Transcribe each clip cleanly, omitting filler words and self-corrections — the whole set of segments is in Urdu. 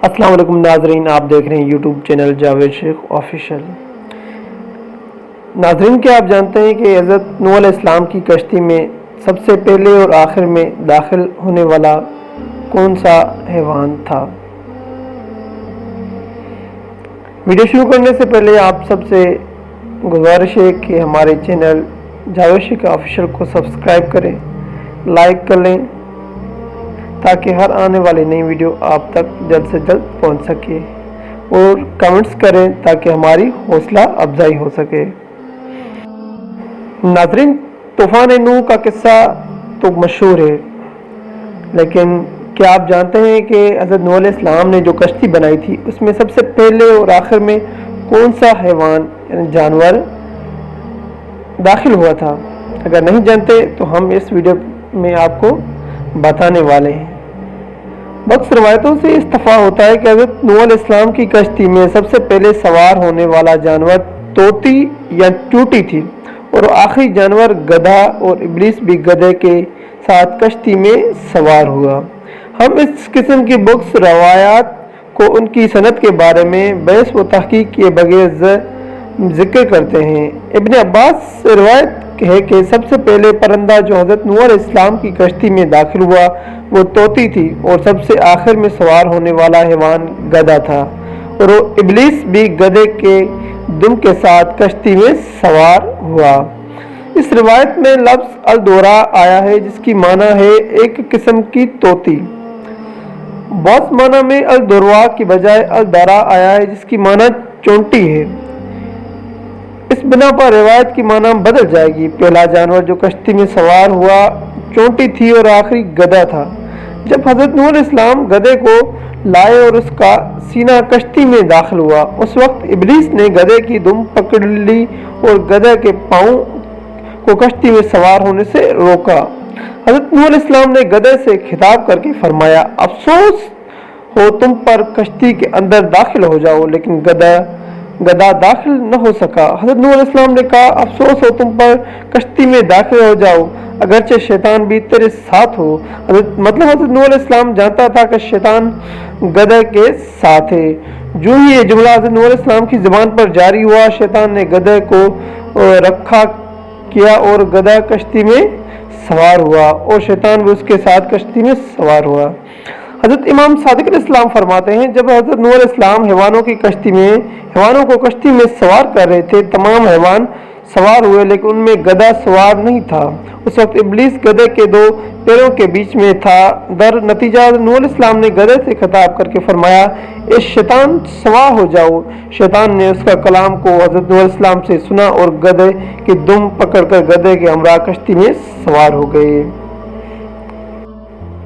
السلام علیکم ناظرین، آپ دیکھ رہے ہیں یوٹیوب چینل جاوید شیخ آفیشیل۔ ناظرین، کیا آپ جانتے ہیں کہ حضرت نوح علیہ السلام کی کشتی میں سب سے پہلے اور آخر میں داخل ہونے والا کون سا حیوان تھا؟ ویڈیو شروع کرنے سے پہلے آپ سب سے گزارش ہے کہ ہمارے چینل جاوید شیخ آفیشیل کو سبسکرائب کریں، لائک کر لیں تاکہ ہر آنے والی نئی ویڈیو آپ تک جلد سے جلد پہنچ سکے، اور کمنٹس کریں تاکہ ہماری حوصلہ افزائی ہو سکے۔ ناظرین، طوفان نوح کا قصہ تو مشہور ہے، لیکن کیا آپ جانتے ہیں کہ حضرت نوح علیہ السلام نے جو کشتی بنائی تھی اس میں سب سے پہلے اور آخر میں کون سا حیوان یعنی جانور داخل ہوا تھا؟ اگر نہیں جانتے تو ہم اس ویڈیو میں آپ کو بتانے والے ہیں۔ بخش روایتوں سے استفاع ہوتا ہے کہ حضرت نوح علیہ السلام کی کشتی میں سب سے پہلے سوار ہونے والا جانور طوطی یا چوٹی تھی، اور آخری جانور گدھا، اور ابلیس بھی گدھے کے ساتھ کشتی میں سوار ہوا۔ ہم اس قسم کی بخش روایات کو ان کی صنعت کے بارے میں بحث و تحقیق کیے بغیر ذکر کرتے ہیں۔ ابن عباس سے روایت ہے کہ سب سے پہلے پرندہ جو حضرت نوح علیہ السلام کی کشتی میں داخل ہوا وہ طوطی تھی، اور سب سے آخر میں سوار ہونے والا حیوان گدھا تھا، اور وہ ابلیس بھی گدھے کے دم کے ساتھ کشتی میں سوار ہوا۔ اس روایت میں لفظ الدورا آیا ہے جس کی معنی ہے ایک قسم کی طوطی۔ بعض معنی میں الدروا کی بجائے الدرا آیا ہے جس کی معنی چونٹی ہے۔ اس بنا پر روایت کی معنی بدل جائے گی۔ پہلا جانور جو کشتی میں سوار ہوا چونٹی تھی، اور آخری گدھا تھا۔ جب حضرت نوح علیہ السلام گدھے کو لائے اور اس کا سینہ کشتی میں داخل ہوا، اس وقت ابلیس نے گدھے کی دم پکڑ لی اور گدھے کے پاؤں کو کشتی میں سوار ہونے سے روکا۔ حضرت نوح علیہ السلام نے گدھے سے خطاب کر کے فرمایا، افسوس ہو تم پر، کشتی کے اندر داخل ہو جاؤ، لیکن گدھا داخل نہ ہو سکا۔ حضرت نوح علیہ السلام نے کہا، افسوس ہو تم پر، کشتی میں داخل ہو جاؤ، اگرچہ شیطان بھی تیرے ساتھ ہو۔ حضرت نوح علیہ السلام جانتا تھا کہ شیطان گدھے کے ساتھ ہے۔ جو ہی یہ جملہ حضرت نوح علیہ السلام کی زبان پر جاری ہوا، شیطان نے گدھے کو رکھا کیا اور گدھا کشتی میں سوار ہوا، اور شیطان بھی اس کے ساتھ کشتی میں سوار ہوا۔ حضرت امام صادق علیہ السلام فرماتے ہیں، جب حضرت نوح علیہ السلام حیوانوں کو کشتی میں سوار کر رہے تھے، تمام حیوان سوار ہوئے لیکن ان میں گدھا سوار نہیں تھا۔ اس وقت ابلیس گدھے کے دو پیروں کے بیچ میں تھا۔ در نتیجہ حضرت نوح علیہ السلام نے گدھے سے خطاب کر کے فرمایا، اے شیطان، سوار ہو جاؤ۔ شیطان نے اس کا کلام کو حضرت نوح علیہ السلام سے سنا اور گدھے کی دم پکڑ کر گدھے کے ہمراہ کشتی میں سوار ہو گئے۔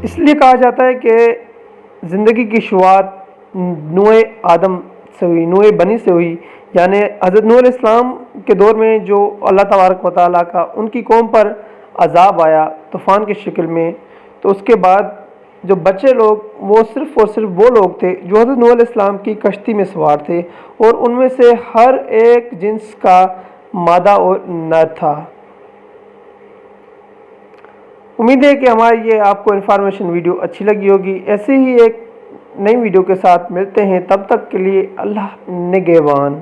اس لیے کہا جاتا ہے کہ زندگی کی شروعات نوح آدم سے ہوئی، نوح بنی سے ہوئی، یعنی حضرت نوح علیہ السلام کے دور میں جو اللہ تبارک و تعالیٰ کا ان کی قوم پر عذاب آیا طوفان کی شکل میں، تو اس کے بعد جو بچے لوگ وہ صرف اور صرف وہ لوگ تھے جو حضرت نوح علیہ السلام کی کشتی میں سوار تھے، اور ان میں سے ہر ایک جنس کا مادہ اور نر تھا۔ امید ہے کہ ہماری یہ آپ کو انفارمیشن ویڈیو اچھی لگی ہوگی۔ ایسے ہی ایک نئی ویڈیو کے ساتھ ملتے ہیں، تب تک کے لیے اللہ نگہبان۔